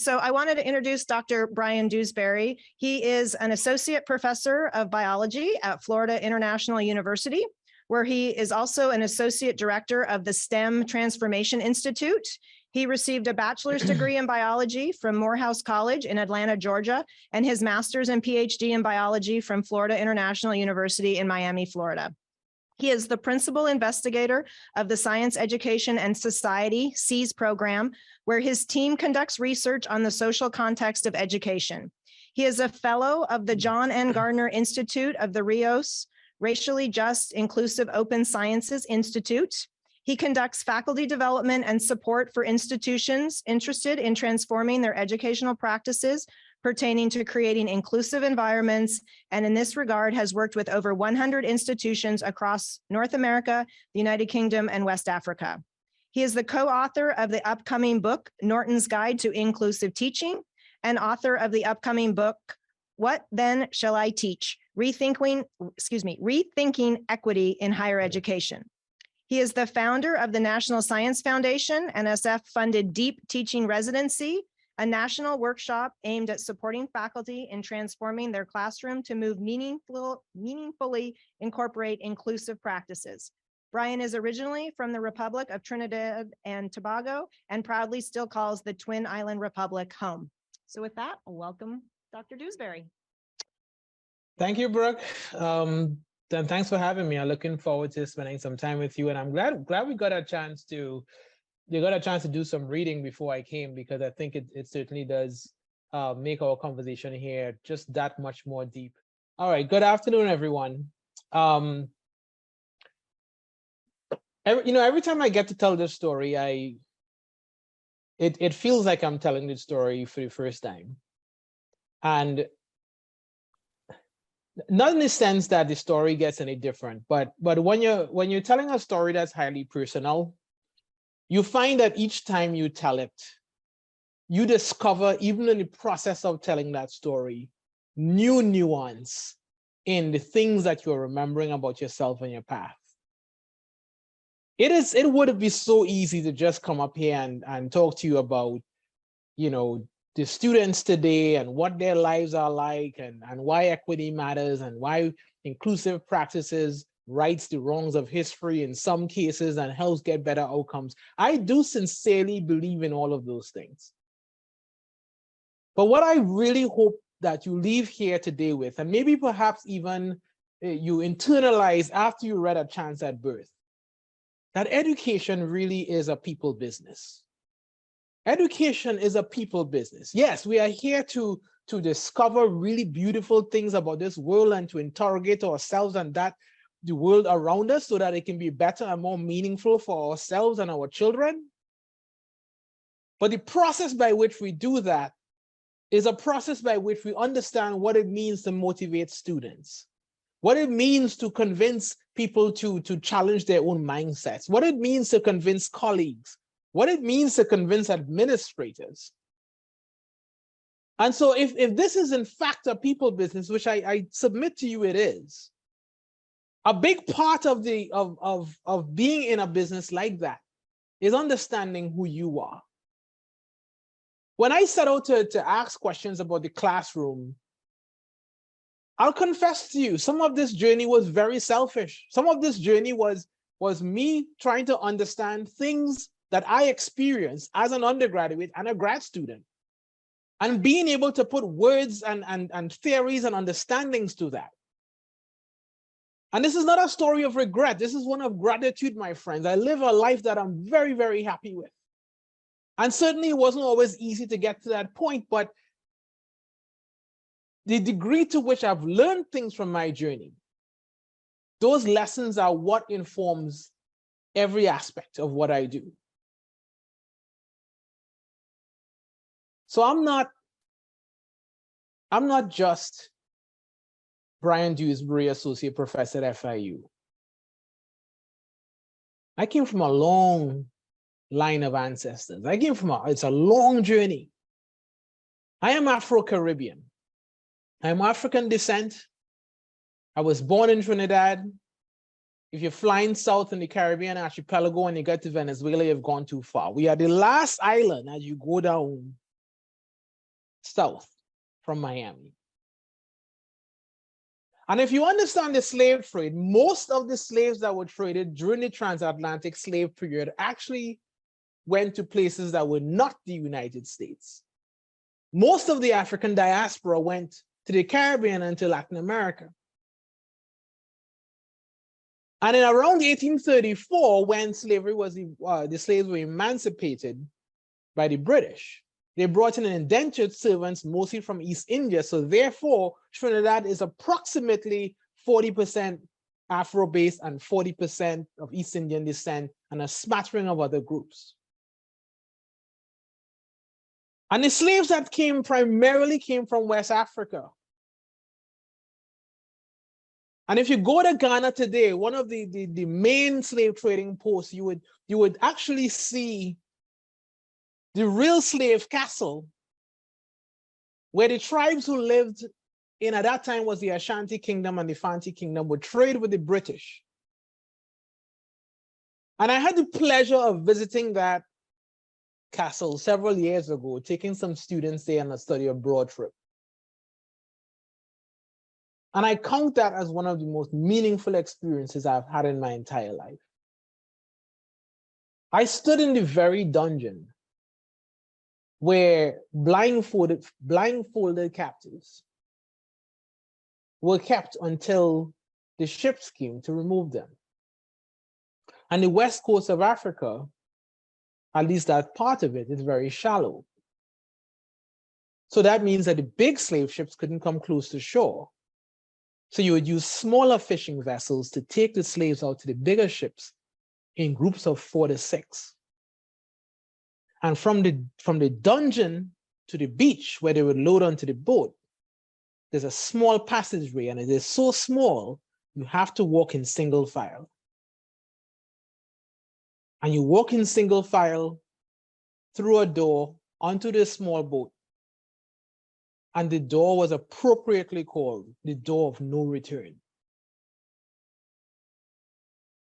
So I wanted to introduce Dr. Bryan Dewsbury. He is an associate professor of biology at Florida International University, where he is also an associate director of the STEM Transformation Institute. He received a bachelor's degree in biology from Morehouse College in Atlanta, Georgia, and his master's and PhD in biology from Florida International University in Miami, Florida. He is the principal investigator of the Science Education and Society SEAS program, where his team conducts research on the social context of education. He is a fellow of the John N. Gardner Institute of the Rios Racially Just, Inclusive, Open Sciences Institute. He conducts faculty development and support for institutions interested in transforming their educational practices pertaining to creating inclusive environments, and in this regard has worked with over 100 institutions across North America, the United Kingdom, and West Africa. He is the co-author of the upcoming book, Norton's Guide to Inclusive Teaching, and author of the upcoming book, What Then Shall I Teach? Rethinking Equity in Higher Education. He is the founder of the National Science Foundation, NSF-funded Deep Teaching Residency, a national workshop aimed at supporting faculty in transforming their classroom to move meaningfully incorporate inclusive practices. Bryan is originally from the Republic of Trinidad and Tobago and proudly still calls the Twin Island Republic home. So with that, welcome, Dr. Dewsbury. Thank you, Brooke. Then thanks for having me. I'm looking forward to spending some time with you, and I'm glad we got a chance to do some reading before I came, because I think it certainly does make our conversation here just that much more deep. All right, good afternoon, everyone. Every time I get to tell this story, it feels like I'm telling the story for the first time, and not in the sense that the story gets any different, but when you're telling a story that's highly personal, you find that each time you tell it, you discover, even in the process of telling that story, new nuance in the things that you're remembering about yourself and your path. It would be so easy to just come up here and talk to you about, the students today and what their lives are like, and why equity matters, and why inclusive practices rights the wrongs of history in some cases and helps get better outcomes. I do sincerely believe in all of those things. But what I really hope that you leave here today with, and maybe perhaps even you internalize after you read A Chance at Birth, that education really is a people business. Education is a people business. Yes, we are here to discover really beautiful things about this world and to interrogate ourselves and the world around us so that it can be better and more meaningful for ourselves and our children. But the process by which we do that is a process by which we understand what it means to motivate students, what it means to convince people to challenge their own mindsets, what it means to convince colleagues, what it means to convince administrators. And so if this is in fact a people business, which I submit to you it is, a big part of being in a business like that is understanding who you are. When I set out to ask questions about the classroom, I'll confess to you, some of this journey was very selfish. Some of this journey was me trying to understand things that I experienced as an undergraduate and a grad student, and being able to put words and theories and understandings to that. And this is not a story of regret. This is one of gratitude, my friends. I live a life that I'm very, very happy with. And certainly it wasn't always easy to get to that point, but the degree to which I've learned things from my journey, those lessons are what informs every aspect of what I do. So I'm not just Bryan Dewsbury, Associate Professor at FIU. I came from a long line of ancestors. It's a long journey. I am Afro-Caribbean. I am African descent. I was born in Trinidad. If you're flying south in the Caribbean archipelago and you get to Venezuela, you've gone too far. We are the last island as you go down south from Miami. And if you understand the slave trade, most of the slaves that were traded during the transatlantic slave period actually went to places that were not the United States. Most of the African diaspora went to the Caribbean and to Latin America. And in around 1834, when slavery was, the slaves were emancipated by the British, they brought in indentured servants, mostly from East India. So therefore, Trinidad is approximately 40% Afro-based and 40% of East Indian descent and a smattering of other groups. And the slaves that primarily came from West Africa. And if you go to Ghana today, one of the main slave trading posts, you would actually see the real slave castle, where the tribes who lived in at that time was the Ashanti Kingdom and the Fanti Kingdom would trade with the British. And I had the pleasure of visiting that castle several years ago, taking some students there on a study abroad trip. And I count that as one of the most meaningful experiences I've had in my entire life. I stood in the very dungeon where blindfolded captives were kept until the ships came to remove them. And the west coast of Africa, at least that part of it, is very shallow. So that means that the big slave ships couldn't come close to shore. So you would use smaller fishing vessels to take the slaves out to the bigger ships in groups of 4 to 6. And from the dungeon to the beach where they would load onto the boat, there's a small passageway, and it is so small, you have to walk in single file. And you walk in single file through a door onto this small boat. And the door was appropriately called the door of no return.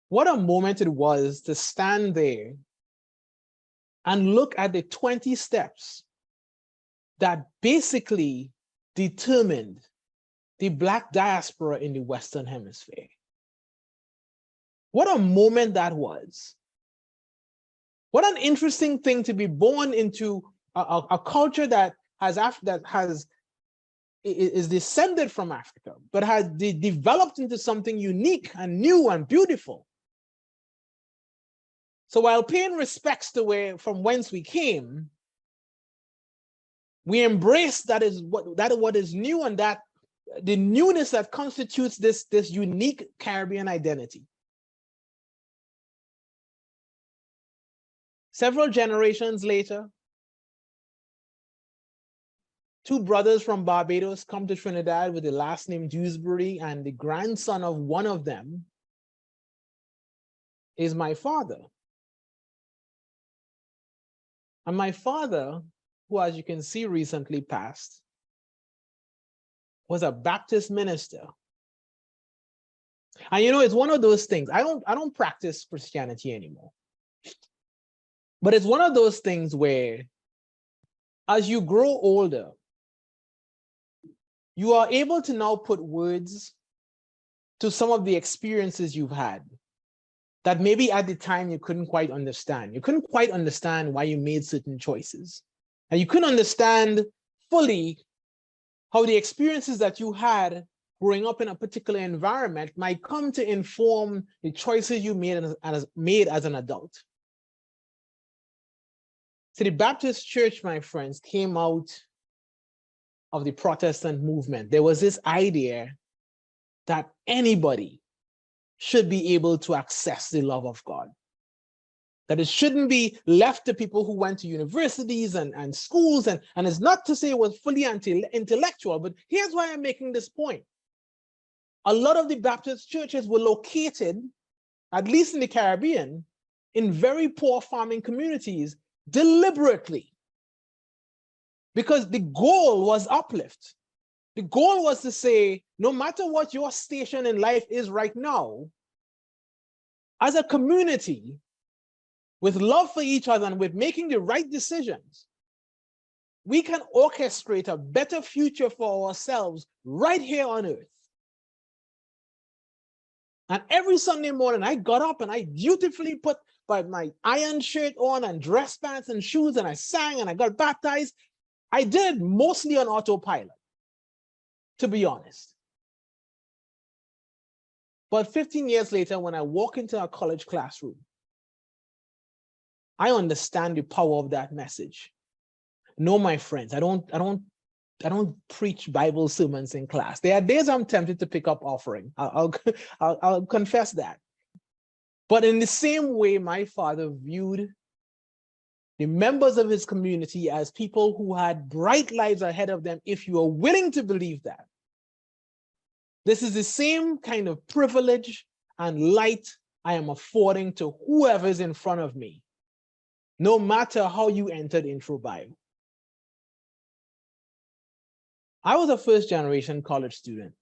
What a moment it was to stand there and look at the 20 steps that basically determined the Black diaspora in the Western Hemisphere. What a moment that was. What an interesting thing to be born into a culture that is descended from Africa, but has developed into something unique and new and beautiful. So while paying respects to from whence we came, we embrace what is new, and that the newness that constitutes this unique Caribbean identity. Several generations later, 2 brothers from Barbados come to Trinidad with the last name Dewsbury, and the grandson of one of them is my father. And my father, who, as you can see, recently passed, was a Baptist minister. And you know, it's one of those things. I don't practice Christianity anymore. But it's one of those things where, as you grow older, you are able to now put words to some of the experiences you've had that maybe at the time you couldn't quite understand. You couldn't quite understand why you made certain choices. And you couldn't understand fully how the experiences that you had growing up in a particular environment might come to inform the choices you made as an adult. So the Baptist Church, my friends, came out of the Protestant movement. There was this idea that anybody should be able to access the love of God. That it shouldn't be left to people who went to universities and schools, and it's not to say it was fully intellectual, but here's why I'm making this point. A lot of the Baptist churches were located, at least in the Caribbean, in very poor farming communities, deliberately, because the goal was uplift. The goal was to say, no matter what your station in life is right now, as a community, with love for each other and with making the right decisions, we can orchestrate a better future for ourselves right here on earth. And every Sunday morning, I got up and I dutifully put my iron shirt on and dress pants and shoes, and I sang and I got baptized. I did mostly on autopilot, to be honest. But 15 years later, when I walk into a college classroom, I understand the power of that message. No, my friends, I don't preach Bible sermons in class. There are days I'm tempted to pick up offering. I'll confess that. But in the same way, my father viewed the members of his community as people who had bright lives ahead of them, if you are willing to believe that. This is the same kind of privilege and light I am affording to whoever is in front of me, no matter how you entered intro bio. I was a first-generation college student.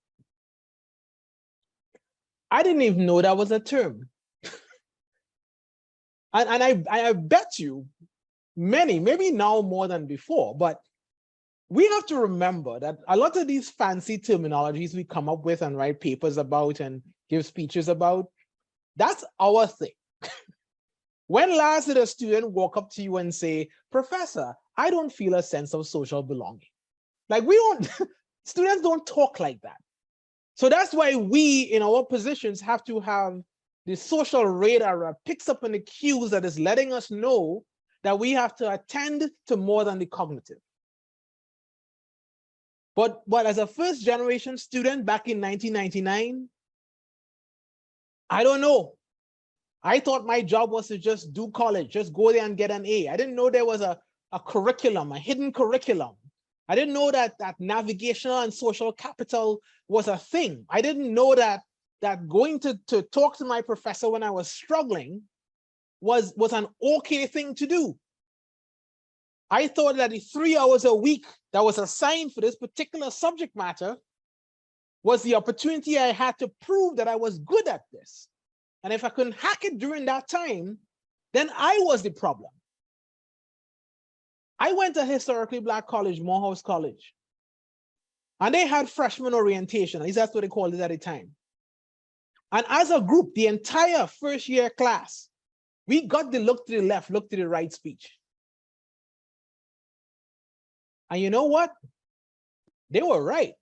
I didn't even know that was a term. And I bet you many, maybe now more than before, but we have to remember that a lot of these fancy terminologies we come up with and write papers about and give speeches about, that's our thing. When last did a student walk up to you and say, "Professor, I don't feel a sense of social belonging"? Like, we don't, students don't talk like that. So that's why we in our positions have to have the social radar that picks up on the cues that is letting us know that we have to attend to more than the cognitive. But as a first generation student back in 1999, I don't know. I thought my job was to just do college, just go there and get an A. I didn't know there was a curriculum, a hidden curriculum. I didn't know that navigational and social capital was a thing. I didn't know that going to talk to my professor when I was struggling was an okay thing to do. I thought that the 3 hours a week that was assigned for this particular subject matter was the opportunity I had to prove that I was good at this. And if I couldn't hack it during that time, then I was the problem. I went to historically Black college, Morehouse College, and they had freshman orientation. At least that's what they called it at the time. And as a group, the entire first year class, we got the look to the left, look to the right speech. And you know what? They were right.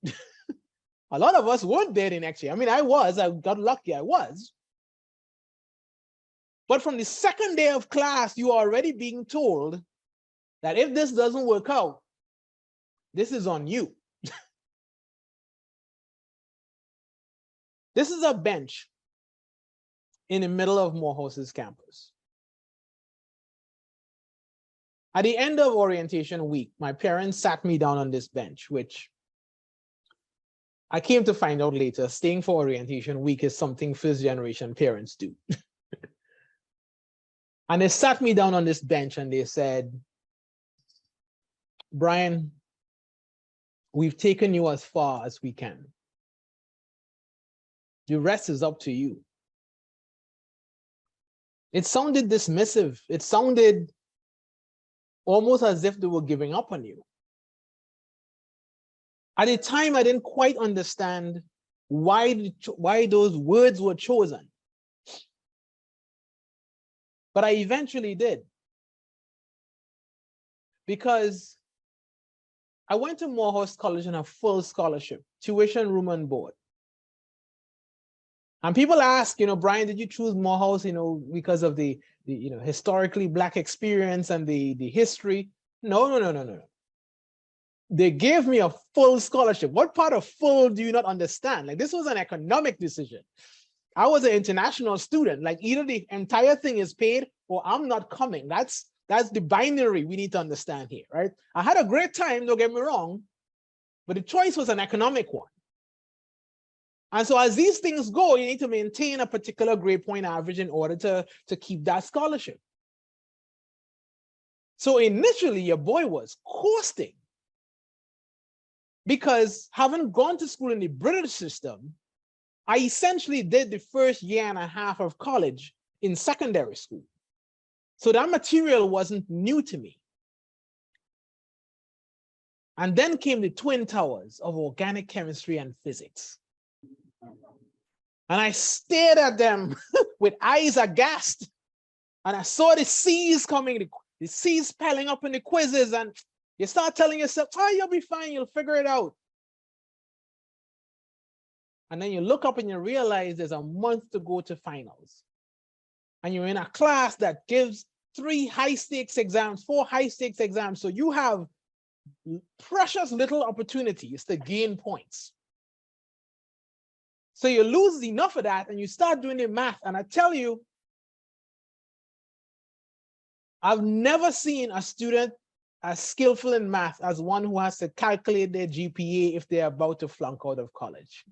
A lot of us weren't there the next year. I mean, I got lucky, I was. But from the second day of class, you are already being told that if this doesn't work out, this is on you. This is a bench in the middle of Morehouse's campus. At the end of orientation week, my parents sat me down on this bench, which I came to find out later, staying for orientation week is something first generation parents do. And they sat me down on this bench and they said, "Bryan, we've taken you as far as we can. The rest is up to you." It sounded dismissive. It sounded almost as if they were giving up on you. At the time, I didn't quite understand why those words were chosen. But I eventually did. Because I went to Morehouse College on a full scholarship, tuition, room, and board. And people ask, "Bryan, did you choose Morehouse, because of the historically Black experience and the history?" No. They gave me a full scholarship. What part of full do you not understand? Like, this was an economic decision. I was an international student. Like, either the entire thing is paid or I'm not coming. That's the binary we need to understand here, right? I had a great time, don't get me wrong, but the choice was an economic one. And so as these things go, you need to maintain a particular grade point average in order to keep that scholarship. So initially, your boy was coasting, because having gone to school in the British system, I essentially did the first year and a half of college in secondary school. So that material wasn't new to me. And then came the twin towers of organic chemistry and physics. And I stared at them with eyes aghast. And I saw the C's coming, the C's piling up in the quizzes. And you start telling yourself, oh, you'll be fine, you'll figure it out. And then you look up and you realize there's a month to go to finals. And you're in a class that gives 3 high-stakes exams, 4 high-stakes exams. So you have precious little opportunities to gain points. So you lose enough of that and you start doing the math. And I tell you, I've never seen a student as skillful in math as one who has to calculate their GPA if they're about to flunk out of college.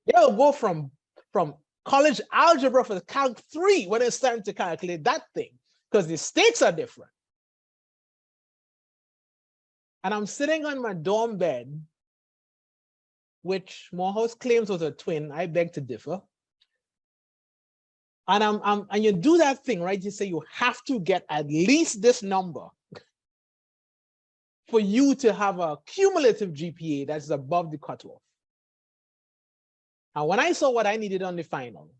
They'll go from college algebra for Calc 3 when it's time to calculate that thing, because the stakes are different. And I'm sitting on my dorm bed, which Morehouse claims was a twin. I beg to differ. And and you do that thing, right? You say you have to get at least this number for you to have a cumulative GPA that's above the cutoff. And when I saw what I needed on the final,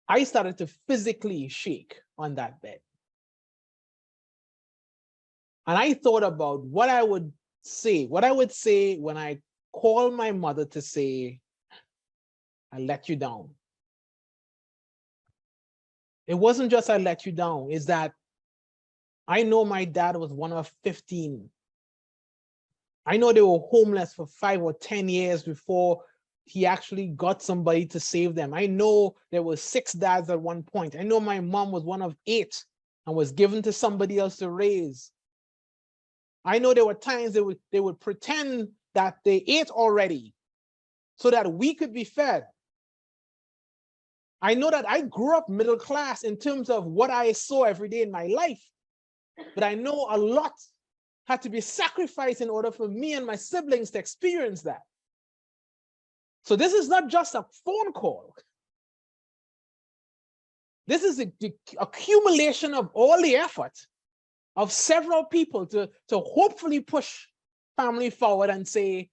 I started to physically shake on that bed. And I thought about what I would say when I call my mother to say, I let you down. It wasn't just I let you down, it's that I know my dad was one of 15. I know they were homeless for 5 or 10 years before he actually got somebody to save them. I know there were 6 dads at one point. I know my mom was one of 8 and was given to somebody else to raise. I know there were times they would pretend that they ate already so that we could be fed. I know that I grew up middle class in terms of what I saw every day in my life, but I know a lot had to be sacrificed in order for me and my siblings to experience that. So this is not just a phone call. This is the accumulation of all the effort of several people to hopefully push family forward and say,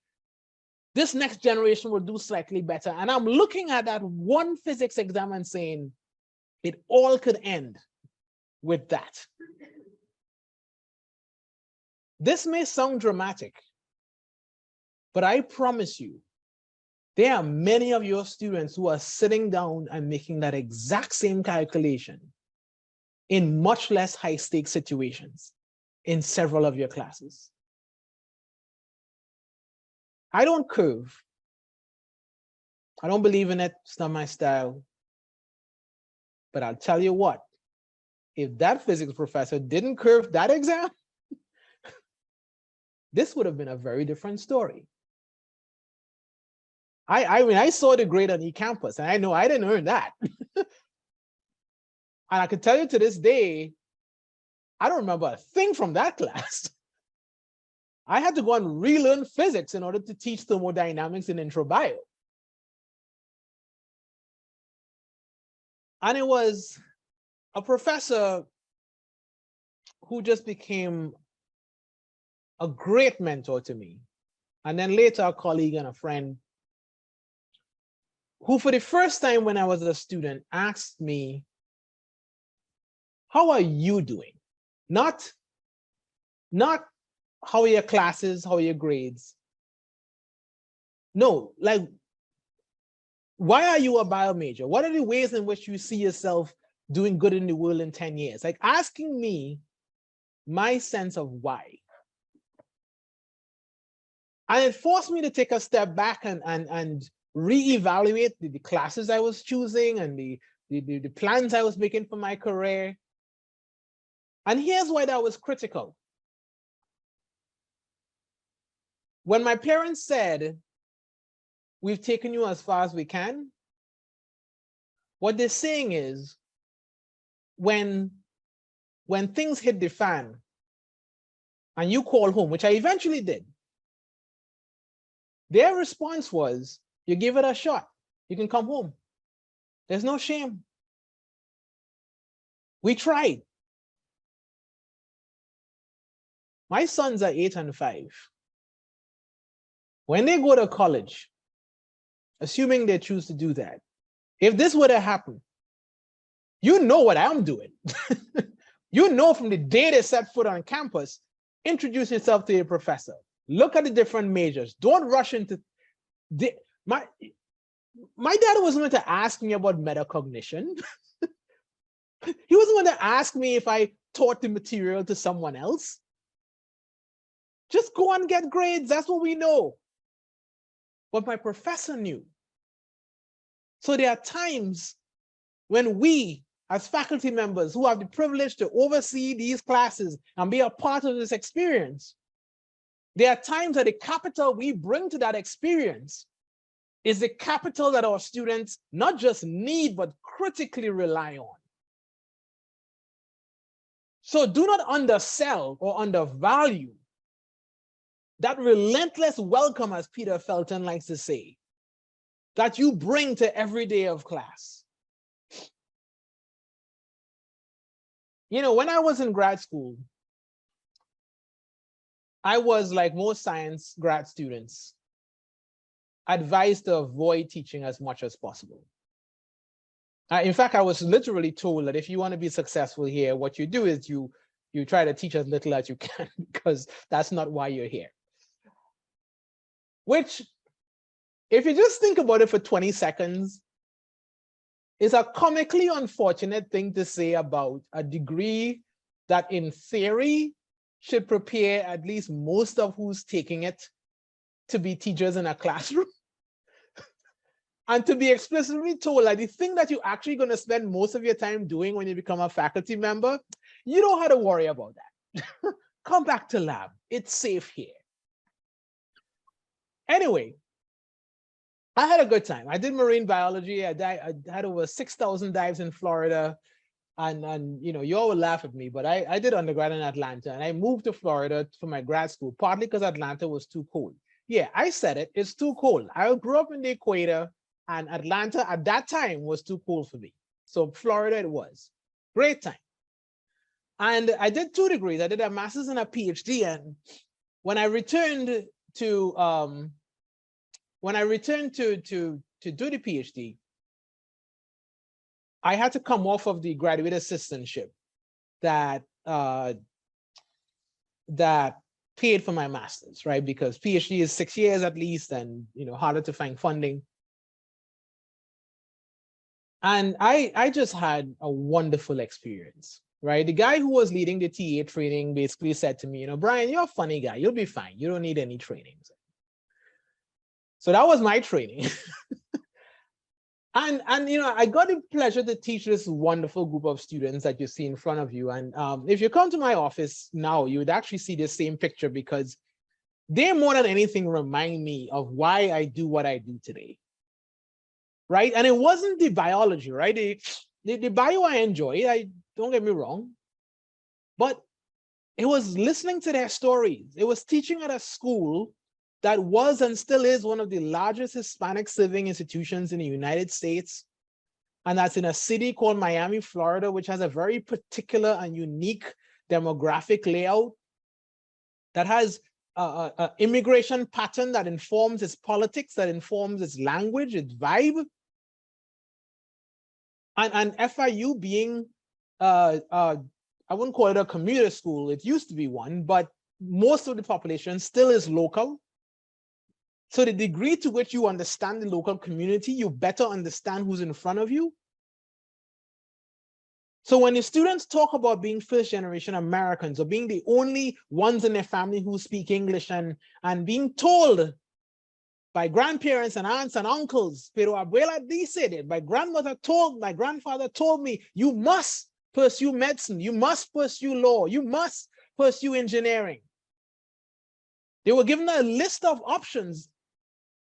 this next generation will do slightly better. And I'm looking at that one physics exam and saying, it all could end with that. This may sound dramatic, but I promise you, there are many of your students who are sitting down and making that exact same calculation in much less high-stakes situations in several of your classes. I don't curve. I don't believe in it. It's not my style. But I'll tell you what, if that physics professor didn't curve that exam, this would have been a very different story. I mean, I saw the grade on eCampus, and I know I didn't earn that. And I can tell you to this day, I don't remember a thing from that class. I had to go and relearn physics in order to teach thermodynamics in intro bio. And it was a professor who just became a great mentor to me. And then later a colleague and a friend who for the first time when I was a student asked me, how are you doing? Not how are your classes, how are your grades? No, like, why are you a bio major? What are the ways in which you see yourself doing good in the world in 10 years? Like asking me my sense of why. And it forced me to take a step back and reevaluate the classes I was choosing and the plans I was making for my career. And here's why that was critical. When my parents said, we've taken you as far as we can, what they're saying is, when things hit the fan and you call home, which I eventually did, their response was, you give it a shot, you can come home. There's no shame. We tried. My sons are 8 and 5. When they go to college, assuming they choose to do that, if this were to happen, you know what I'm doing. You know from the day they set foot on campus, introduce yourself to your professor. Look at the different majors. Don't rush into my dad wasn't going to ask me about metacognition. He wasn't going to ask me if I taught the material to someone else. Just go and get grades. That's what we know. But my professor knew. So there are times when we, as faculty members who have the privilege to oversee these classes and be a part of this experience, there are times that the capital we bring to that experience is the capital that our students not just need, but critically rely on. So do not undersell or undervalue that relentless welcome, as Peter Felton likes to say, that you bring to every day of class. You know, when I was in grad school, I was, like most science grad students, advised to avoid teaching as much as possible. In fact, I was literally told that if you want to be successful here, what you do is you try to teach as little as you can, because that's not why you're here. Which, if you just think about it for 20 seconds, is a comically unfortunate thing to say about a degree that in theory should prepare at least most of who's taking it to be teachers in a classroom. And to be explicitly told that the thing that you're actually going to spend most of your time doing when you become a faculty member, you don't have to worry about that. Come back to lab. It's safe here. Anyway, I had a good time. I did marine biology. I had over 6,000 dives in Florida. And you know, you all will laugh at me, but I did undergrad in Atlanta, and I moved to Florida for my grad school, partly because Atlanta was too cold. Yeah, I said it, it's too cold. I grew up in the equator, and Atlanta at that time was too cold for me. So Florida it was. Great time. And I did 2 degrees. I did a master's and a PhD. And when I returned to do the PhD, I had to come off of the graduate assistantship that paid for my master's, right? Because PhD is 6 years at least, and you know, harder to find funding. And I just had a wonderful experience, right? The guy who was leading the TA training basically said to me, you know, Bryan, you're a funny guy. You'll be fine. You don't need any trainings. So that was my training. And you know, I got the pleasure to teach this wonderful group of students that you see in front of you. And if you come to my office now, you would actually see the same picture, because they more than anything remind me of why I do what I do today. Right? And it wasn't the biology, right? The bio I enjoy, don't get me wrong, but it was listening to their stories. It was teaching at a school that was and still is one of the largest Hispanic serving institutions in the United States. And that's in a city called Miami, Florida, which has a very particular and unique demographic layout that has an immigration pattern that informs its politics, that informs its language, its vibe. And FIU being, I wouldn't call it a commuter school, it used to be one, but most of the population still is local. So the degree to which you understand the local community, you better understand who's in front of you. So when the students talk about being first generation Americans or being the only ones in their family who speak English, and being told by grandparents and aunts and uncles, pero abuela dice it, my grandfather told me, you must pursue medicine, you must pursue law, you must pursue engineering. They were given a list of options,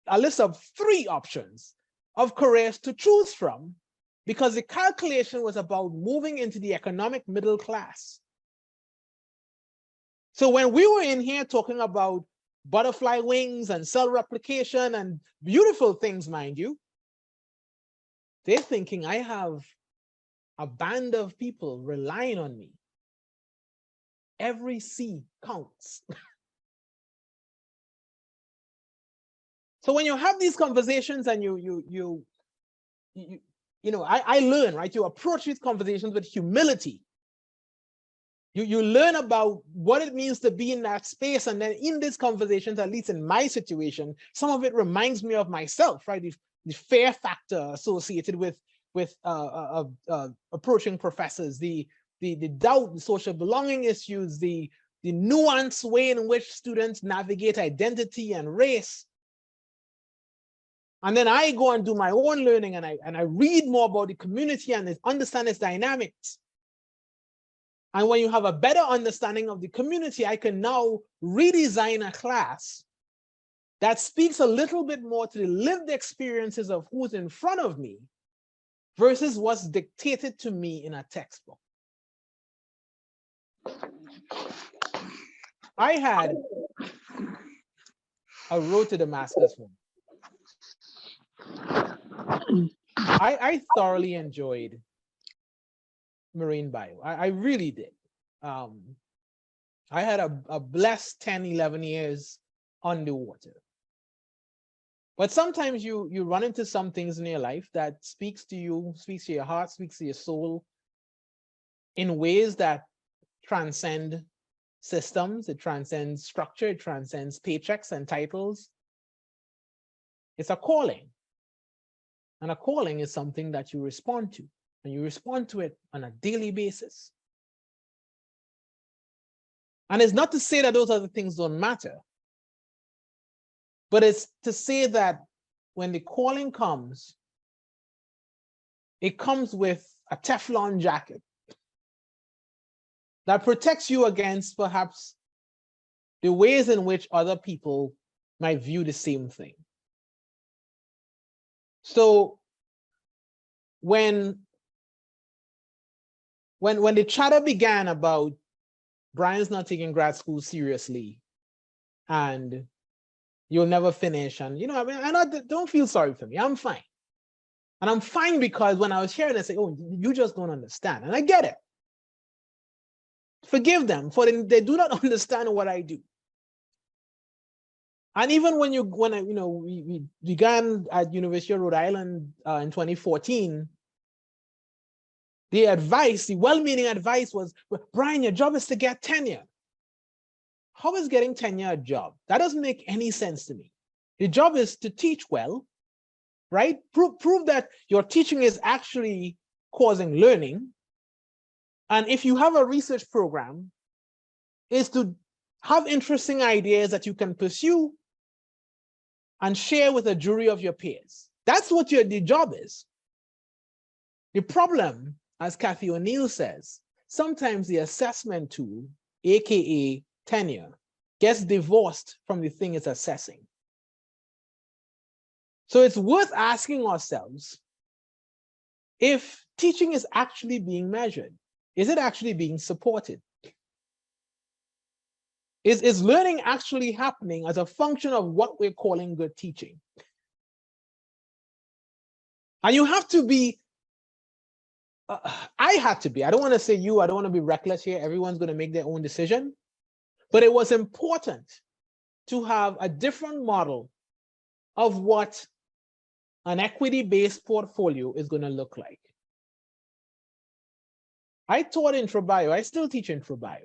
a list of 3 options of careers to choose from, because the calculation was about moving into the economic middle class. So when we were in here talking about butterfly wings and cell replication and beautiful things, mind you, they're thinking I have a band of people relying on me. every C counts. So when you have these conversations and you know, I learn, right? You approach these conversations with humility. You learn about what it means to be in that space. And then in these conversations, at least in my situation, some of it reminds me of myself, right? The fear factor associated with approaching professors, the doubt, the social belonging issues, the nuanced way in which students navigate identity and race. And then I go and do my own learning, and I read more about the community and understand its dynamics. And when you have a better understanding of the community, I can now redesign a class that speaks a little bit more to the lived experiences of who's in front of me versus what's dictated to me in a textbook. I had a road to Damascus one. I thoroughly enjoyed marine bio. I really did. I had a blessed 10, 11 years underwater. But sometimes you run into some things in your life that speaks to you, speaks to your heart, speaks to your soul in ways that transcend systems, it transcends structure, it transcends paychecks and titles. It's a calling. And a calling is something that you respond to, and you respond to it on a daily basis. And it's not to say that those other things don't matter, but it's to say that when the calling comes, it comes with a Teflon jacket that protects you against perhaps the ways in which other people might view the same thing. So when the chatter began about Bryan's not taking grad school seriously and you'll never finish, and I mean, don't feel sorry for me. I'm fine. And I'm fine because when I was hearing it, I say, oh, you just don't understand. And I get it. Forgive them, for they do not understand what I do. And even when we began at University of Rhode Island in 2014, the well-meaning advice was, Bryan, your job is to get tenure. How is getting tenure a job? That doesn't make any sense to me. The job is to teach well, right? Prove that your teaching is actually causing learning. And if you have a research program, is to have interesting ideas that you can pursue and share with a jury of your peers. That's what the job is. The problem, as Kathy O'Neill says, sometimes the assessment tool, AKA tenure, gets divorced from the thing it's assessing. So it's worth asking ourselves if teaching is actually being measured. Is it actually being supported? Is learning actually happening as a function of what we're calling good teaching? And you have to be, I had to be, I don't want to say you, I don't want to be reckless here. Everyone's going to make their own decision. But it was important to have a different model of what an equity-based portfolio is going to look like. I taught intro bio, I still teach intro bio.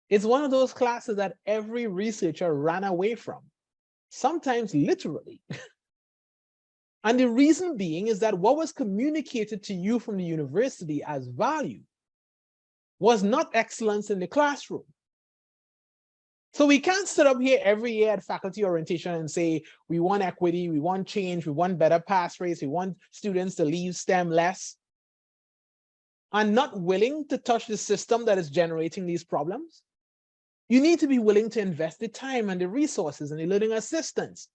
It's one of those classes that every researcher ran away from, sometimes literally. And the reason being is that what was communicated to you from the university as value was not excellence in the classroom. So we can't sit up here every year at faculty orientation and say, we want equity, we want change, we want better pass rates, we want students to leave STEM less, and not willing to touch the system that is generating these problems. You need to be willing to invest the time and the resources and the learning assistance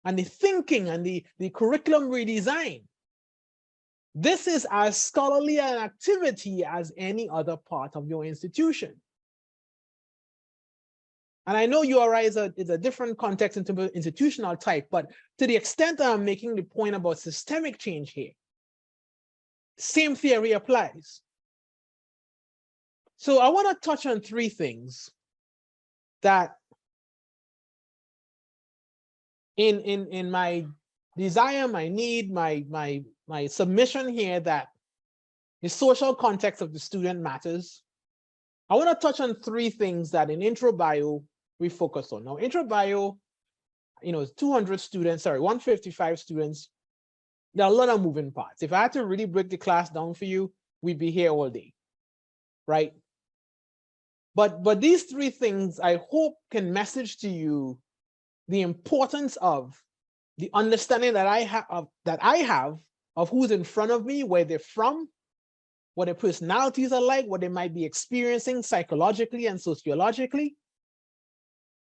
and the thinking and the curriculum redesign. This is as scholarly an activity as any other part of your institution. And I know URI is a different context in terms of institutional type, but to the extent that I'm making the point about systemic change here, same theory applies. So I want to touch on three things that in my desire, my need, my submission here, that the social context of the student matters. I want to touch on three things that in intro bio we focus on. Now, intro bio, 200 students, sorry, 155 students. There are a lot of moving parts. If I had to really break the class down for you, we'd be here all day, right? But these three things I hope can message to you the importance of the understanding that I have of who's in front of me, where they're from, what their personalities are like, what they might be experiencing psychologically and sociologically,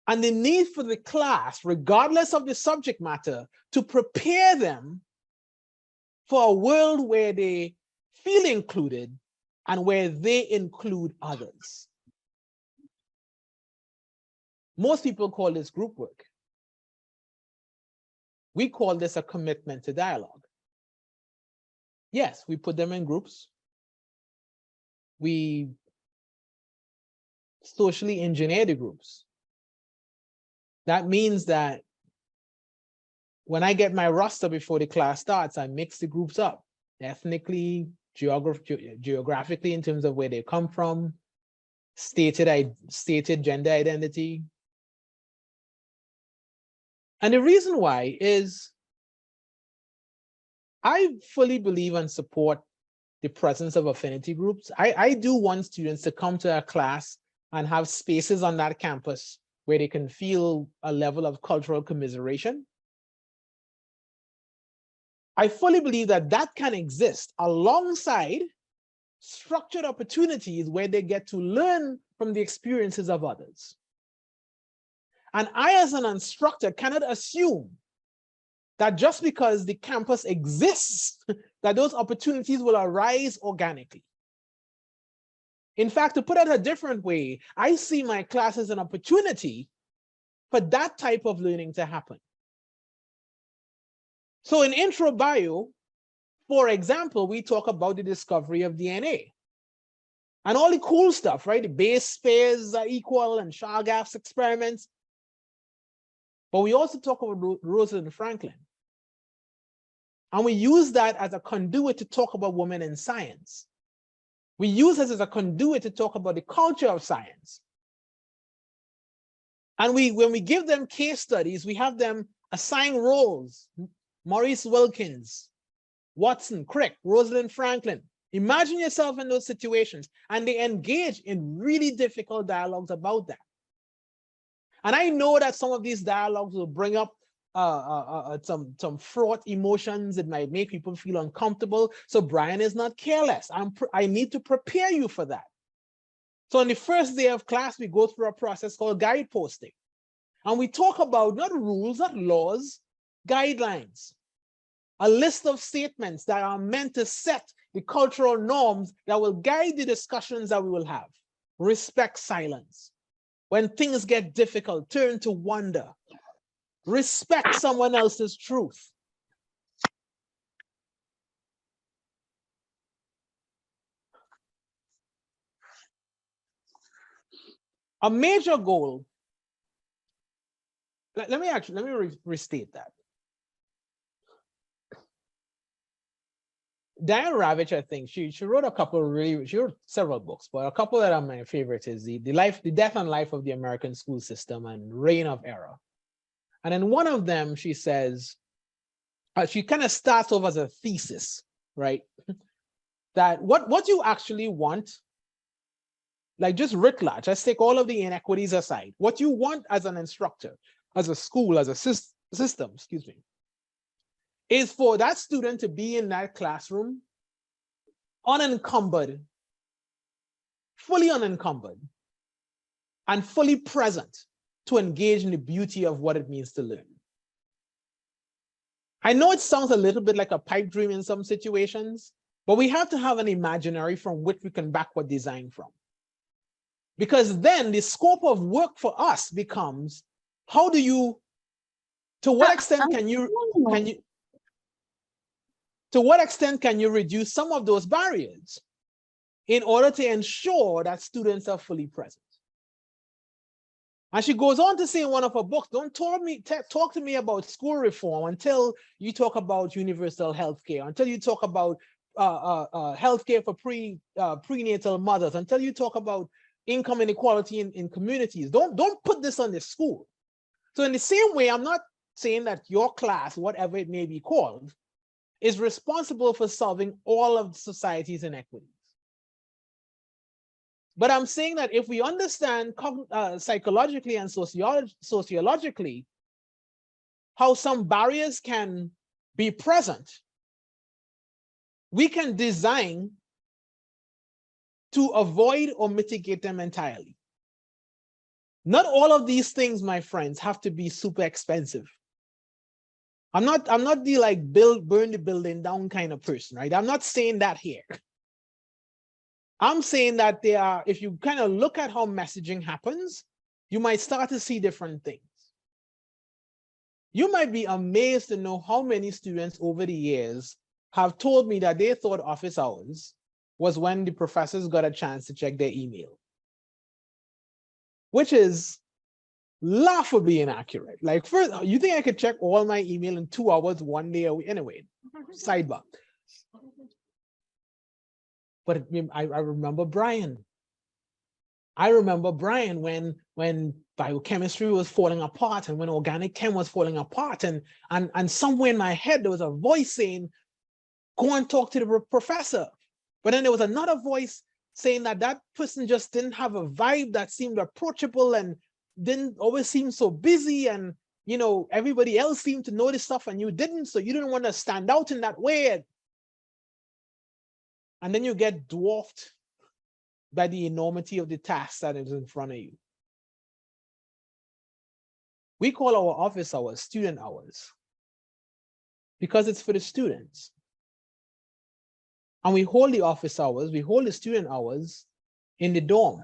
and the need for the class, regardless of the subject matter, to prepare them for a world where they feel included and where they include others. Most people call this group work. We call this a commitment to dialogue. Yes, we put them in groups. We socially engineer the groups. That means that when I get my roster before the class starts, I mix the groups up, ethnically, geographically, in terms of where they come from, stated gender identity. And the reason why is I fully believe and support the presence of affinity groups. I do want students to come to a class and have spaces on that campus where they can feel a level of cultural commiseration. I fully believe that that can exist alongside structured opportunities where they get to learn from the experiences of others. And I, as an instructor, cannot assume that just because the campus exists, that those opportunities will arise organically. In fact, to put it a different way, I see my class as an opportunity for that type of learning to happen. So in intro bio, for example, we talk about the discovery of DNA and all the cool stuff, right? The base pairs are equal and Chargaff's experiments. But we also talk about Rosalind Franklin. And we use that as a conduit to talk about women in science. We use it as a conduit to talk about the culture of science. And when we give them case studies, we have them assign roles. Maurice Wilkins, Watson, Crick, Rosalind Franklin. Imagine yourself in those situations, and they engage in really difficult dialogues about that. And I know that some of these dialogues will bring up some fraught emotions. It might make people feel uncomfortable. So Bryan is not careless. I need to prepare you for that. So on the first day of class, we go through a process called guide posting. And we talk about not rules, not laws, guidelines. A list of statements that are meant to set the cultural norms that will guide the discussions that we will have. Respect silence. When things get difficult, turn to wonder. Respect someone else's truth. A major goal, let me restate that. Diane Ravitch, I think, she wrote she wrote several books, but a couple that are my favorites is the Death and Life of the American School System and Reign of Error. And in one of them, she says, she kind of starts off as a thesis, right? That what you actually want, like just writ large, let's take all of the inequities aside. What you want as an instructor, as a school, as a system, excuse me, is for that student to be in that classroom unencumbered, fully unencumbered, and fully present to engage in the beauty of what it means to learn. I know it sounds a little bit like a pipe dream in some situations, but we have to have an imaginary from which we can backward design from. Because then the scope of work for us becomes, how do you, to what extent can you to what extent can you reduce some of those barriers? in order to ensure that students are fully present. And she goes on to say in one of her books, don't talk to me about school reform until you talk about universal health care, until you talk about health care for prenatal mothers, until you talk about income inequality in communities. Don't put this on the school. So in the same way, I'm not saying that your class, whatever it may be called, is responsible for solving all of society's inequities. But I'm saying that if we understand psychologically and sociologically how some barriers can be present, we can design to avoid or mitigate them entirely. Not all of these things, my friends, have to be super expensive. I'm not the like burn the building down kind of person, right? I'm not saying that here. I'm saying that if you kind of look at how messaging happens, you might start to see different things. You might be amazed to know how many students over the years have told me that they thought office hours was when the professors got a chance to check their email, which is laughably inaccurate. Like, first, you think I could check all my email in 2 hours, 1 day a week? Anyway, sidebar. But I remember Bryan. I remember Bryan when biochemistry was falling apart and when organic chem was falling apart, and somewhere in my head there was a voice saying, go and talk to the professor. But then there was another voice saying that that person just didn't have a vibe that seemed approachable and didn't always seem so busy, and everybody else seemed to know this stuff and you didn't, so you didn't want to stand out in that way. And then you get dwarfed by the enormity of the task that is in front of you. We call our office hours student hours because it's for the students. And we hold the office hours, we hold the student hours in the dorm.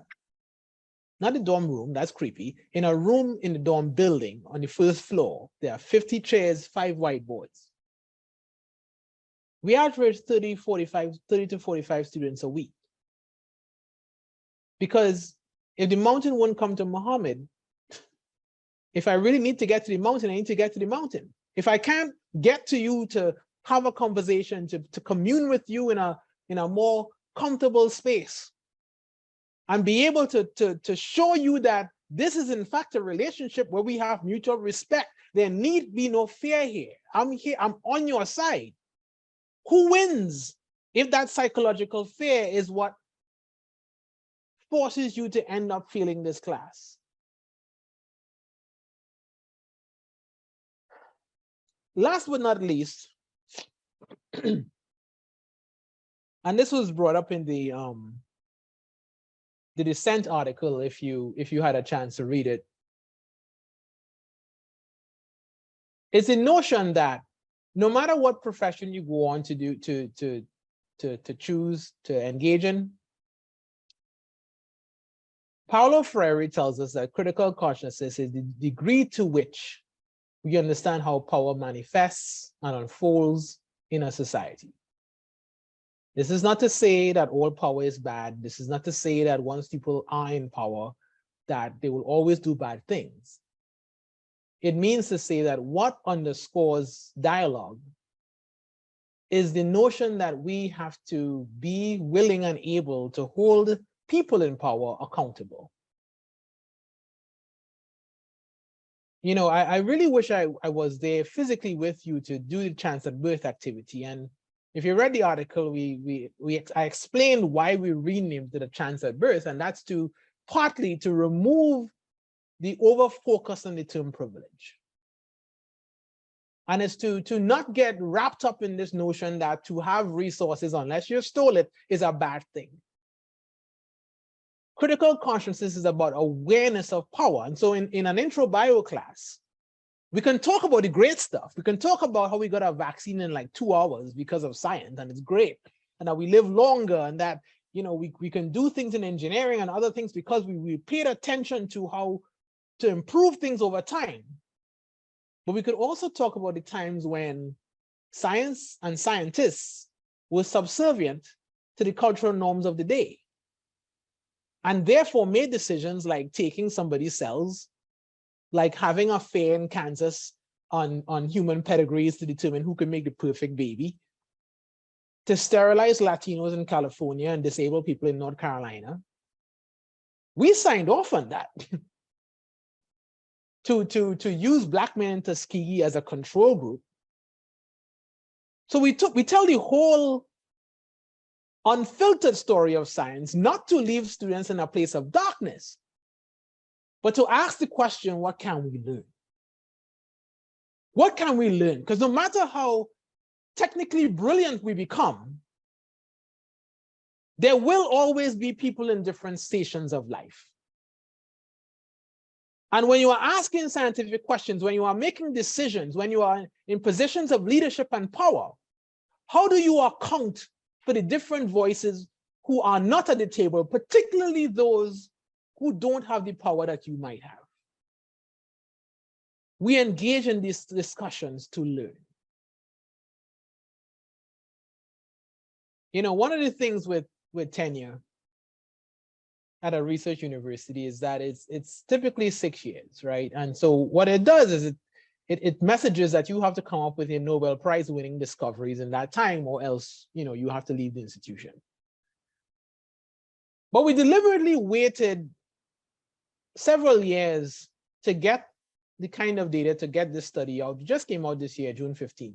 Not the dorm room, that's creepy. In a room in the dorm building on the first floor, there are 50 chairs, 5 whiteboards. We average 30 to 45 students a week. Because if the mountain won't come to Muhammad, if I really need to get to the mountain, I need to get to the mountain. If I can't get to you to have a conversation, to commune with you in a more comfortable space, and be able to show you that this is in fact a relationship where we have mutual respect, there need be no fear here. I'm here, I'm on your side. Who wins if that psychological fear is what forces you to end up feeling this class? Last but not least, and this was brought up in the dissent article, if you had a chance to read it, it's the notion that no matter what profession you go on to do, to choose to engage in, Paulo Freire tells us that critical consciousness is the degree to which we understand how power manifests and unfolds in a society. This is not to say that all power is bad. This is not to say that once people are in power, that they will always do bad things. It means to say that what underscores dialogue is the notion that we have to be willing and able to hold people in power accountable. I really wish I was there physically with you to do the chance at birth activity. And if you read the article, I explained why we renamed it a chance at birth, and that's partly to remove the over focus on the term privilege. And it's to not get wrapped up in this notion that to have resources, unless you stole it, is a bad thing. Critical consciousness is about awareness of power. And so in an intro bio class, we can talk about the great stuff. We can talk about how we got a vaccine in like 2 hours because of science, and it's great. And that we live longer, and that we can do things in engineering and other things because we paid attention to how to improve things over time. But we could also talk about the times when science and scientists were subservient to the cultural norms of the day, and therefore made decisions like taking somebody's cells, like having a fair in Kansas on human pedigrees to determine who can make the perfect baby, to sterilize Latinos in California and disable people in North Carolina. We signed off on that. to use Black men in Tuskegee as a control group. So we tell the whole unfiltered story of science, not to leave students in a place of darkness, but to ask the question, what can we learn? What can we learn? Because no matter how technically brilliant we become, there will always be people in different stations of life. And when you are asking scientific questions, when you are making decisions, when you are in positions of leadership and power, how do you account for the different voices who are not at the table, particularly those who don't have the power that you might have? We engage in these discussions to learn. You know, one of the things with tenure at a research university is that it's typically 6 years, right? And so what it does is it messages that you have to come up with your Nobel Prize winning discoveries in that time, or else, you know, you have to leave the institution. But we deliberately waited several years to get the kind of data, to get this study out. It just came out this year, June 15th.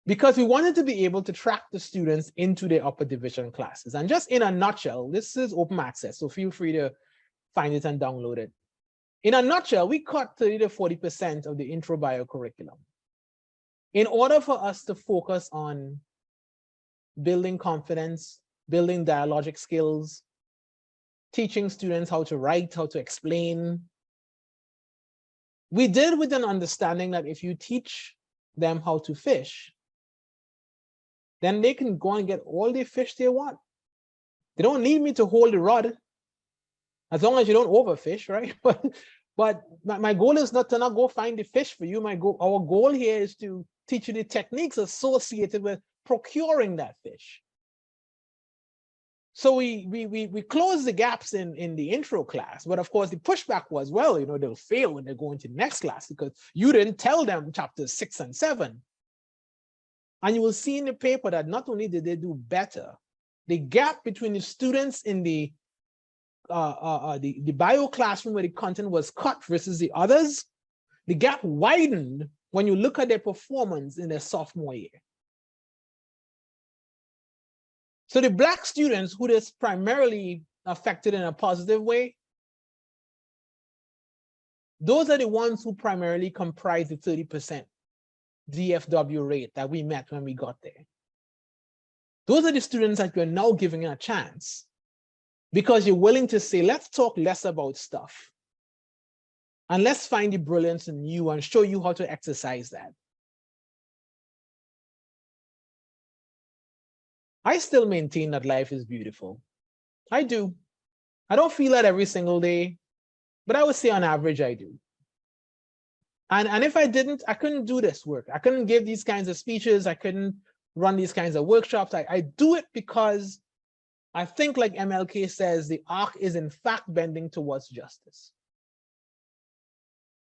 Because we wanted to be able to track the students into their upper division classes. And just in a nutshell, this is open access, so feel free to find it and download it. In a nutshell, we cut 30 to 40% of the intro bio curriculum in order for us to focus on building confidence, building dialogic skills, teaching students how to write, how to explain. We did with an understanding that if you teach them how to fish, then they can go and get all the fish they want. They don't need me to hold the rod, as long as you don't overfish, right? But my goal is not to not go find the fish for you. Our goal here is to teach you the techniques associated with procuring that fish. So we close the gaps in the intro class, but of course the pushback was, well, you know, they'll fail when they go into the next class because you didn't tell them chapters 6 and 7. And you will see in the paper that not only did they do better, the gap between the students in the bio classroom where the content was cut versus the others, the gap widened when you look at their performance in their sophomore year. So the Black students who this primarily affected in a positive way, those are the ones who primarily comprise the 30% DFW rate that we met when we got there. Those are the students that you're now giving a chance because you're willing to say, let's talk less about stuff and let's find the brilliance in you and show you how to exercise that. I still maintain that life is beautiful. I do. I don't feel that every single day, but I would say on average I do. And if I didn't, I couldn't do this work. I couldn't give these kinds of speeches. I couldn't run these kinds of workshops. I do it because I think, like MLK says, the arc is in fact bending towards justice.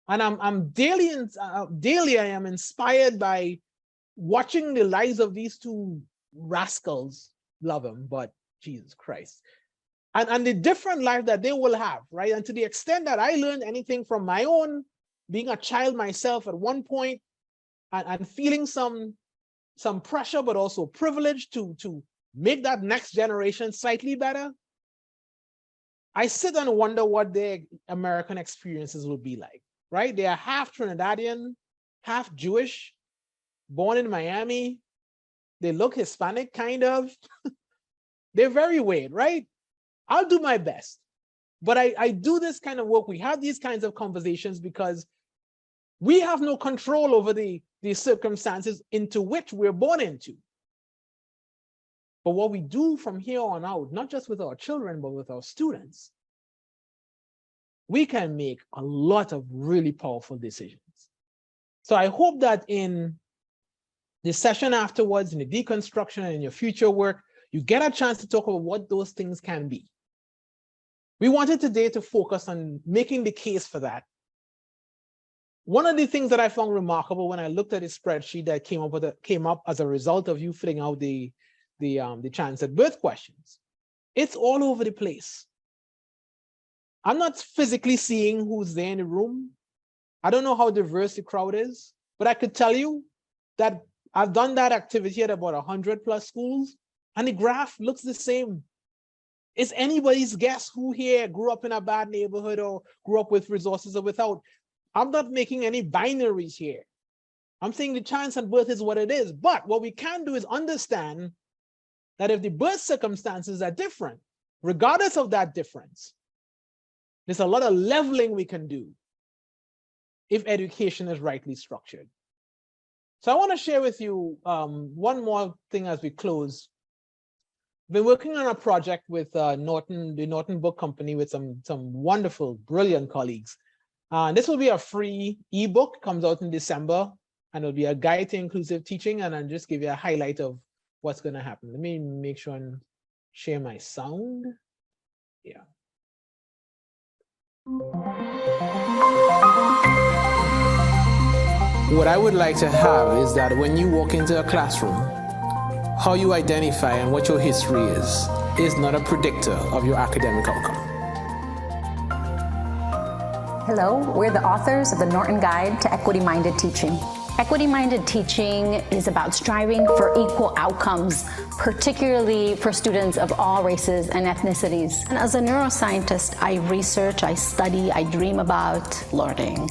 And I'm daily I am inspired by watching the lives of these two rascals, love them, but Jesus Christ. And the different life that they will have, right? And to the extent that I learned anything from my own, being a child myself at one point, and feeling some pressure, but also privilege to make that next generation slightly better, I sit and wonder what their American experiences will be like, right? They are half Trinidadian, half Jewish, born in Miami. They look Hispanic, kind of. They're very weird, right? I'll do my best. But I do this kind of work. We have these kinds of conversations because we have no control over the circumstances into which we're born into. But what we do from here on out, not just with our children, but with our students, we can make a lot of really powerful decisions. So I hope that in the session afterwards, in the deconstruction and in your future work, you get a chance to talk about what those things can be. We wanted today to focus on making the case for that. One of the things that I found remarkable when I looked at the spreadsheet that came up as a result of you filling out the chance at birth questions, it's all over the place. I'm not physically seeing who's there in the room. I don't know how diverse the crowd is, but I could tell you that I've done that activity at about 100+ schools, and the graph looks the same. It's anybody's guess who here grew up in a bad neighborhood or grew up with resources or without. I'm not making any binaries here. I'm saying the chance at birth is what it is. But what we can do is understand that if the birth circumstances are different, regardless of that difference, there's a lot of leveling we can do if education is rightly structured. So I want to share with you one more thing as we close. Been working on a project with the Norton Book Company with some wonderful, brilliant colleagues. This will be a free ebook, comes out in December, and it'll be a guide to inclusive teaching, and I'll just give you a highlight of what's going to happen. Let me make sure and share my sound. Yeah. What I would like to have is that when you walk into a classroom, how you identify and what your history is not a predictor of your academic outcome. Hello, we're the authors of the Norton Guide to Equity-Minded Teaching. Equity-minded teaching is about striving for equal outcomes, particularly for students of all races and ethnicities. And as a neuroscientist, I research, I study, I dream about learning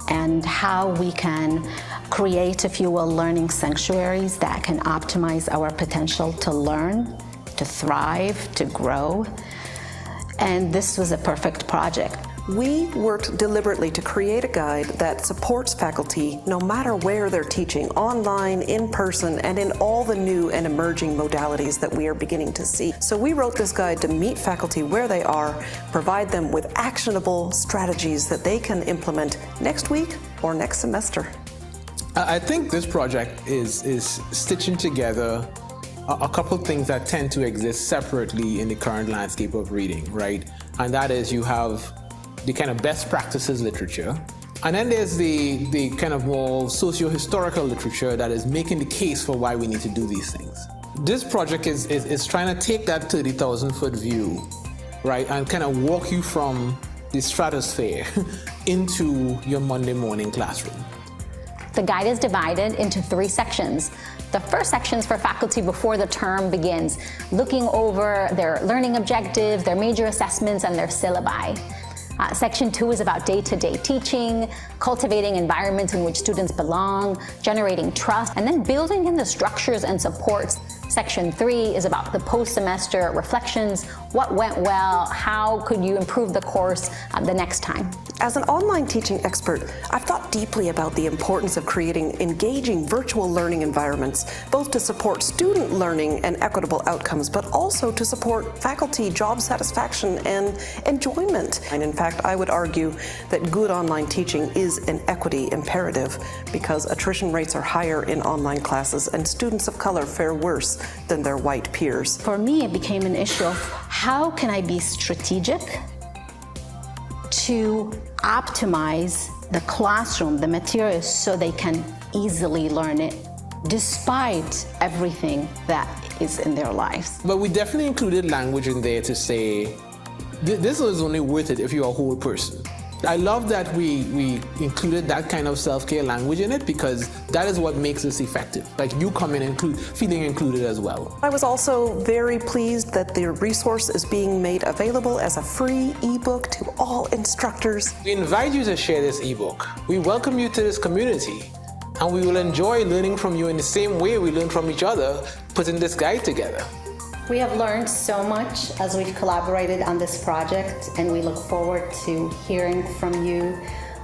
and how we can create, if you will, learning sanctuaries that can optimize our potential to learn, to thrive, to grow. And this was a perfect project. We worked deliberately to create a guide that supports faculty no matter where they're teaching, online, in person, and in all the new and emerging modalities that we are beginning to see. So we wrote this guide to meet faculty where they are, provide them with actionable strategies that they can implement next week or next semester. I think this project is stitching together a couple of things that tend to exist separately in the current landscape of reading, right? And that is you have the kind of best practices literature, and then there's the kind of more socio-historical literature that is making the case for why we need to do these things. This project is trying to take that 30,000-foot view, right, and kind of walk you from the stratosphere into your Monday morning classroom. The guide is divided into 3 sections. The first section is for faculty before the term begins, looking over their learning objectives, their major assessments, and their syllabi. Section 2 is about day-to-day teaching, cultivating environments in which students belong, generating trust, and then building in the structures and supports. Section 3 is about the post-semester reflections, what went well, how could you improve the course the next time. As an online teaching expert, I've thought deeply about the importance of creating engaging virtual learning environments, both to support student learning and equitable outcomes, but also to support faculty job satisfaction and enjoyment. And in fact, I would argue that good online teaching is an equity imperative because attrition rates are higher in online classes and students of color fare worse than their white peers. For me, it became an issue of how can I be strategic to optimize the classroom, the materials, so they can easily learn it despite everything that is in their lives. But we definitely included language in there to say, this is only worth it if you're a whole person. I love that we included that kind of self-care language in it because that is what makes this effective. Like you come in feeling included as well. I was also very pleased that the resource is being made available as a free ebook to all instructors. We invite you to share this ebook. We welcome you to this community, and we will enjoy learning from you in the same way we learn from each other, putting this guide together. We have learned so much as we've collaborated on this project, and we look forward to hearing from you,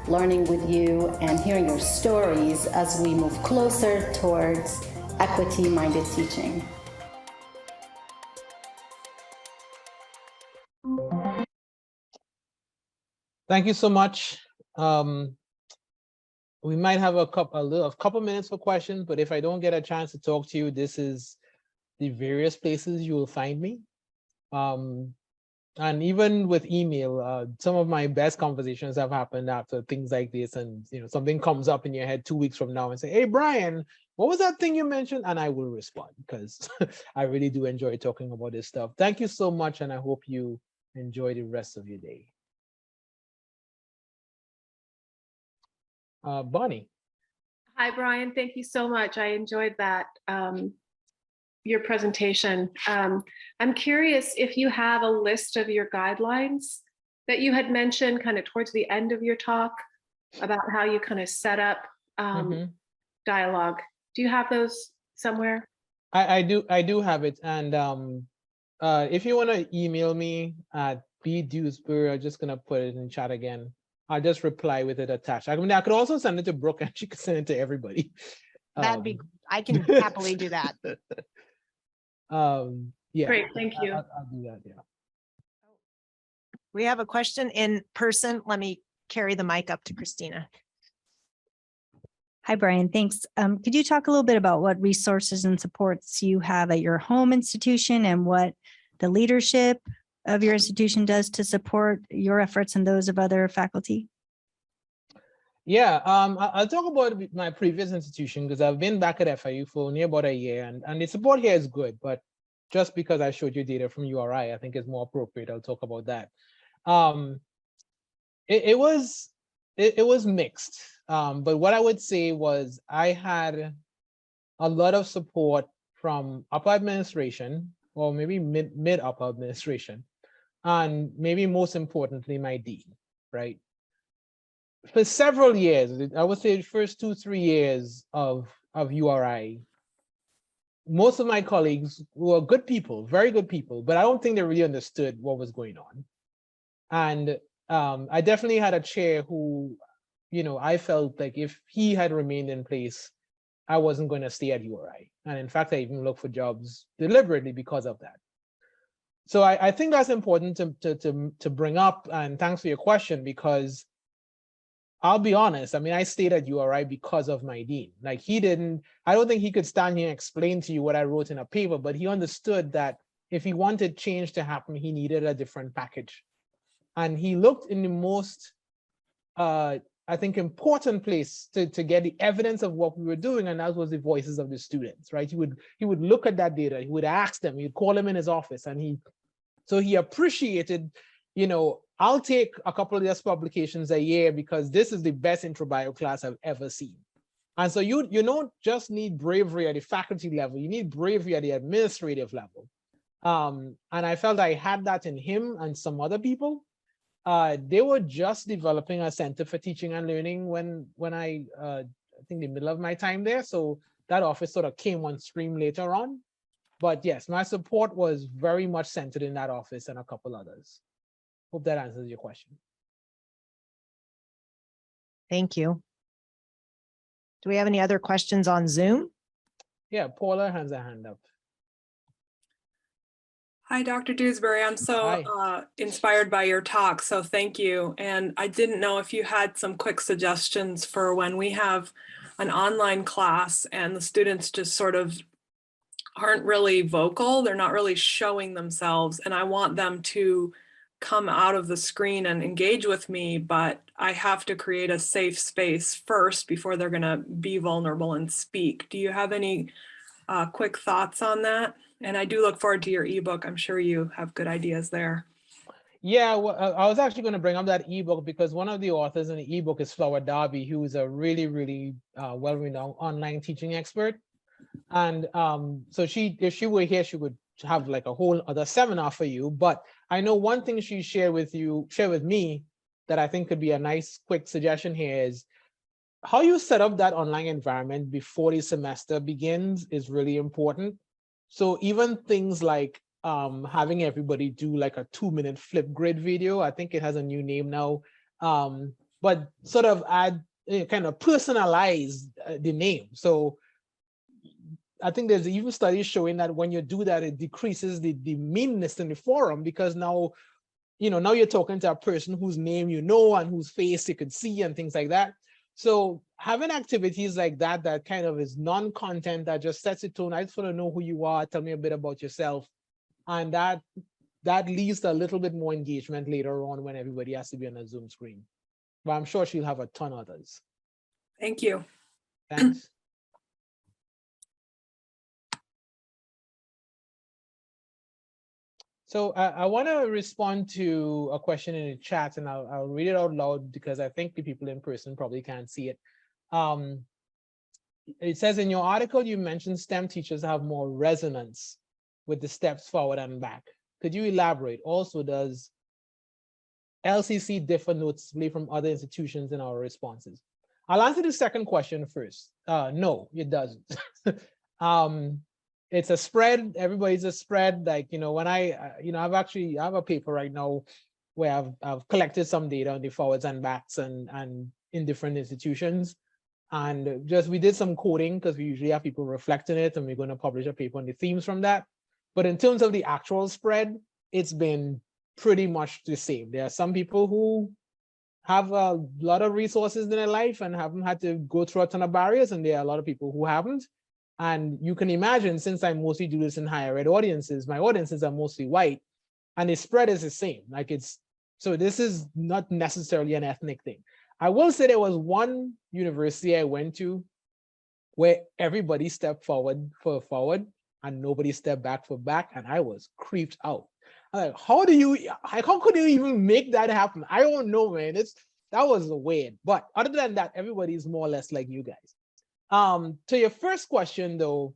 learning with you, and hearing your stories as we move closer towards equity-minded teaching. Thank you so much. we might have a couple minutes for questions, but if I don't get a chance to talk to you, this is the various places you will find me. And even with email, some of my best conversations have happened after things like this, and something comes up in your head 2 weeks from now and say, hey, Bryan, what was that thing you mentioned? And I will respond, because I really do enjoy talking about this stuff. Thank you so much, and I hope you enjoy the rest of your day. Bonnie. Hi, Bryan. Thank you so much. I enjoyed that, your presentation. I'm curious if you have a list of your guidelines that you had mentioned kind of towards the end of your talk about how you kind of set up dialogue. Do you have those somewhere? I do have it. And if you want to email me at Dewsbury, I'm just going to put it in chat again. I'll just reply with it attached. I mean, I could also send it to Brooke, and she could send it to everybody. That'd be, I can happily do that. Yeah. Great, thank you. I'll do that, yeah. We have a question in person. Let me carry the mic up to Christina. Hi, Bryan. Thanks. Could you talk a little bit about what resources and supports you have at your home institution and what the leadership of your institution does to support your efforts and those of other faculty? Yeah, I'll talk about my previous institution, because I've been back at FIU for near about a year, and the support here is good, but just because I showed you data from URI, I think it's more appropriate. I'll talk about that. It was mixed, but what I would say was I had a lot of support from upper administration, or maybe mid upper administration, and maybe most importantly, my dean, right? For several years, I would say the first 2-3 years of URI, most of my colleagues were good people, very good people, but I don't think they really understood what was going on. And I definitely had a chair who, I felt like if he had remained in place, I wasn't going to stay at URI. And in fact, I even looked for jobs deliberately because of that. So I think that's important to bring up, and thanks for your question, because I'll be honest, I mean, I stayed at URI because of my dean. Like, I don't think he could stand here and explain to you what I wrote in a paper, but he understood that if he wanted change to happen, he needed a different package. And he looked in the most, I think, important place to get the evidence of what we were doing, and that was the voices of the students, right? He would look at that data, he would ask them, he'd call them in his office, and so he appreciated, I'll take a couple of these publications a year because this is the best introbio class I've ever seen. And so you don't just need bravery at the faculty level, you need bravery at the administrative level. And I felt I had that in him and some other people. They were just developing a center for teaching and learning when I think the middle of my time there. So that office sort of came on stream later on. But yes, my support was very much centered in that office and a couple others. Hope that answers your question. Thank you. Do we have any other questions on Zoom? Yeah, Paula has a hand up. Hi, Dr. Dewsbury. I'm so inspired by your talk, so thank you. And I didn't know if you had some quick suggestions for when we have an online class and the students just sort of aren't really vocal, they're not really showing themselves, and I want them to come out of the screen and engage with me, but I have to create a safe space first before they're gonna be vulnerable and speak. Do you have any quick thoughts on that? And I do look forward to your ebook. I'm sure you have good ideas there. Yeah, well, I was actually going to bring up that ebook because one of the authors in the ebook is Flower Darby, who is a really, really well-renowned online teaching expert. And so if she were here, she would have like a whole other seminar for you. But I know one thing she shared with me that I think could be a nice quick suggestion here is how you set up that online environment before the semester begins is really important. So even things like having everybody do like a 2-minute flip grid video, I think it has a new name now, but sort of add, kind of personalize the name. So I think there's even studies showing that when you do that, it decreases the meanness in the forum, because now, now you're talking to a person whose name and whose face you could see and things like that. So having activities like that, that kind of is non-content, that just sets a tone. I just want to know who you are, tell me a bit about yourself. And that leads to a little bit more engagement later on when everybody has to be on a Zoom screen. But I'm sure she'll have a ton of others. Thank you. Thanks. So I want to respond to a question in the chat, and I'll read it out loud because I think the people in person probably can't see it. It says in your article, you mentioned STEM teachers have more resonance with the steps forward and back. Could you elaborate? Also, does LCC differ noticeably from other institutions in our responses? I'll answer the second question first. No, it doesn't. It's a spread. Everybody's a spread. Like, you know, when I have a paper right now where I've collected some data on the forwards and backs and in different institutions. And just, we did some coding because we usually have people reflecting it, and we're going to publish a paper on the themes from that. But in terms of the actual spread, it's been pretty much the same. There are some people who have a lot of resources in their life and haven't had to go through a ton of barriers, and there are a lot of people who haven't. And you can imagine, since I mostly do this in higher ed audiences, my audiences are mostly white, and the spread is the same. Like, it's, so this is not necessarily an ethnic thing. I will say there was one university I went to where everybody stepped forward for forward and nobody stepped back for back, and I was creeped out. I'm like, how could you even make that happen? I don't know, man. That was weird. But other than that, everybody's more or less like you guys. To your first question, though,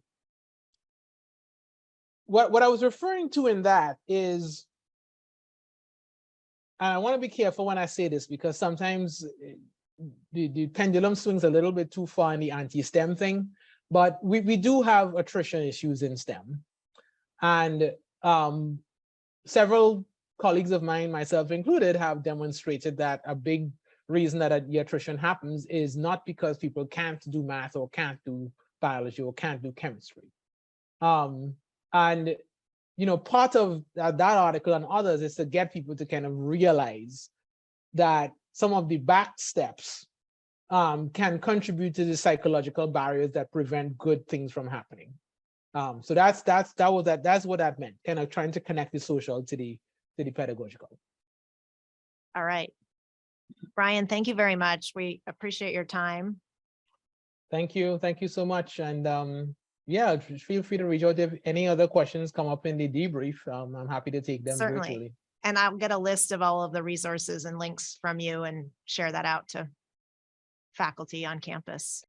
what I was referring to in that is, and I want to be careful when I say this because sometimes the pendulum swings a little bit too far in the anti-STEM thing, but we do have attrition issues in STEM. And several colleagues of mine, myself included, have demonstrated that a big reason that the attrition happens is not because people can't do math or can't do biology or can't do chemistry. And you know, part of that article and others is to get people to kind of realize that some of the back steps can contribute to the psychological barriers that prevent good things from happening. So that's what that meant, kind of trying to connect the social to the pedagogical. All right. Bryan, thank you very much. We appreciate your time. Thank you so much. And yeah, feel free to reach out if any other questions come up in the debrief. I'm happy to take them virtually. And I'll get a list of all of the resources and links from you and share that out to faculty on campus.